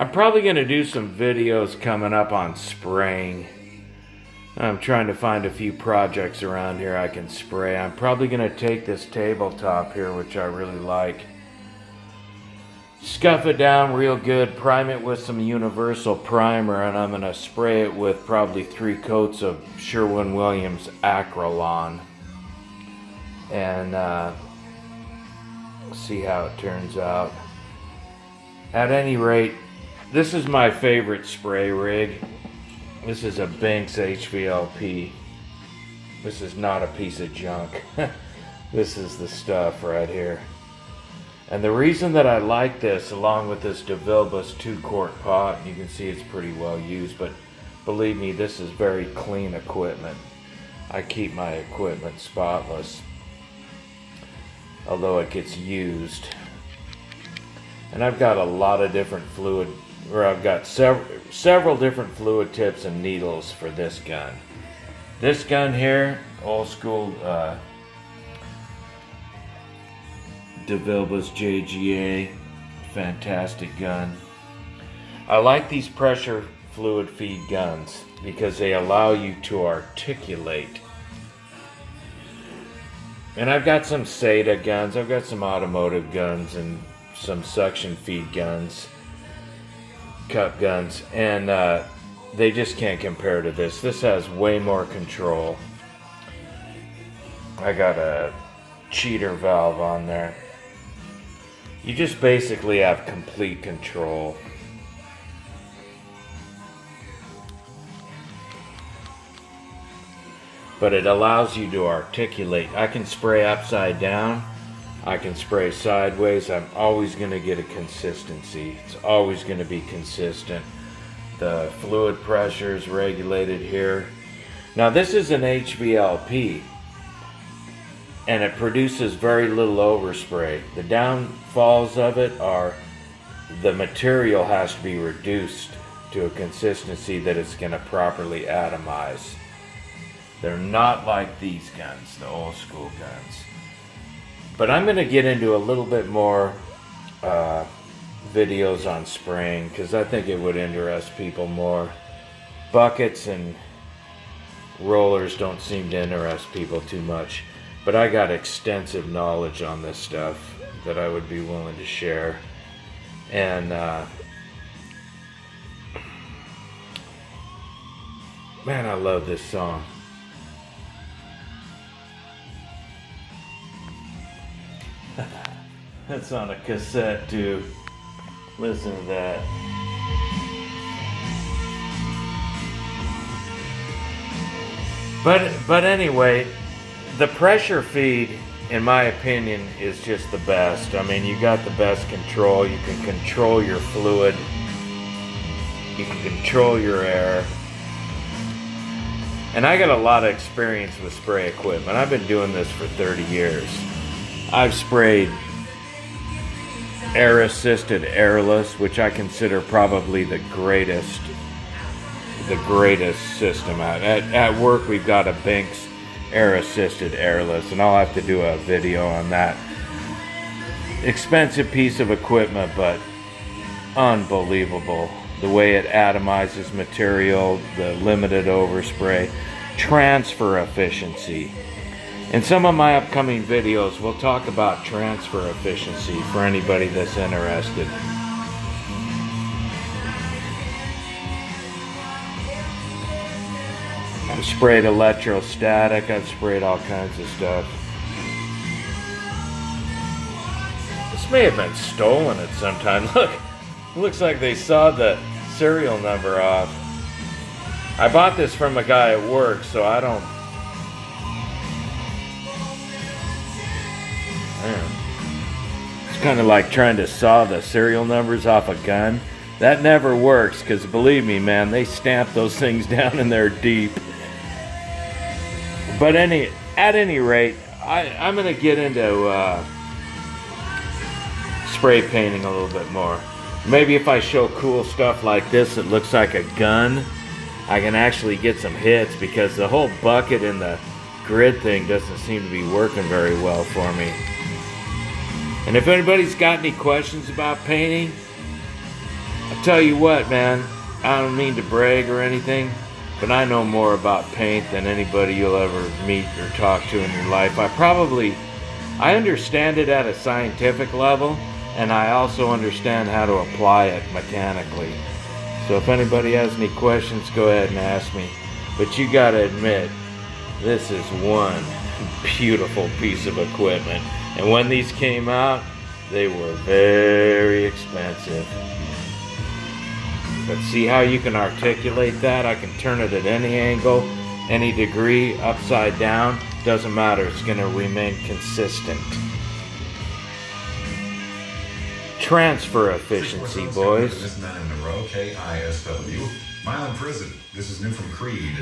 I'm probably going to do some videos coming up on spraying. I'm trying to find a few projects around here I can spray. I'm probably going to take this tabletop here, which I really like, scuff it down real good, prime it with some universal primer, and I'm going to spray it with probably 3 coats of Sherwin-Williams Acrylon, and see how it turns out. At any rate, this is my favorite spray rig. This is a Binks HVLP. This is not a piece of junk. This is the stuff right here. And the reason that I like this, along with this DeVilbiss 2-quart pot, you can see it's pretty well used, but believe me, this is very clean equipment. I keep my equipment spotless, although it gets used. And I've got a lot of different fluid, or I've got several different fluid tips and needles for this gun. This gun here, old school DeVilbiss JGA, fantastic gun. I like these pressure fluid feed guns because they allow you to articulate. And I've got some SATA guns, I've got some automotive guns, and some suction feed guns, cup guns, and they just can't compare to this. This has way more control. I got a cheater valve on there. You just basically have complete control. But it allows you to articulate. I can spray upside down, I can spray sideways. I'm always going to get a consistency. It's always going to be consistent. The fluid pressure is regulated here. Now this is an HVLP, and it produces very little overspray. The downfalls of it are the material has to be reduced to a consistency that it's going to properly atomize. They're not like these guns, the old school guns. But I'm going to get into a little bit more videos on spraying, because I think it would interest people more. Buckets and rollers don't seem to interest people too much. But I got extensive knowledge on this stuff that I would be willing to share. And man, I love this song. That's on a cassette too. Listen to that. But anyway, the pressure feed, in my opinion, is just the best. I mean, you got the best control. You can control your fluid. You can control your air. And I got a lot of experience with spray equipment. I've been doing this for 30 years. I've sprayed air-assisted, airless, which I consider probably the greatest system out. At work, we've got a Binks air-assisted, airless, and I'll have to do a video on that. Expensive piece of equipment, but unbelievable. The way it atomizes material, the limited overspray, transfer efficiency. In some of my upcoming videos, we'll talk about transfer efficiency for anybody that's interested. I've sprayed electrostatic, I've sprayed all kinds of stuff. This may have been stolen at some time. Look, it looks like they sawed the serial number off. I bought this from a guy at work, so I don't... It's kind of like trying to saw the serial numbers off a gun. That never works, because believe me, man, they stamp those things down in there deep. But at any rate, I'm going to get into spray painting a little bit more. Maybe if I show cool stuff like this that looks like a gun, I can actually get some hits, because the whole bucket and the grid thing doesn't seem to be working very well for me. And if anybody's got any questions about painting, I tell you what, man, I don't mean to brag or anything, but I know more about paint than anybody you'll ever meet or talk to in your life. I understand it at a scientific level, and I also understand how to apply it mechanically. So if anybody has any questions, go ahead and ask me. But you gotta admit, this is one beautiful piece of equipment. And when these came out, they were very expensive. But see how you can articulate that? I can turn it at any angle, any degree, upside down. Doesn't matter, it's gonna remain consistent. Transfer efficiency, boys. This man in the row, KISW. Mile in prison. This is new from Creed.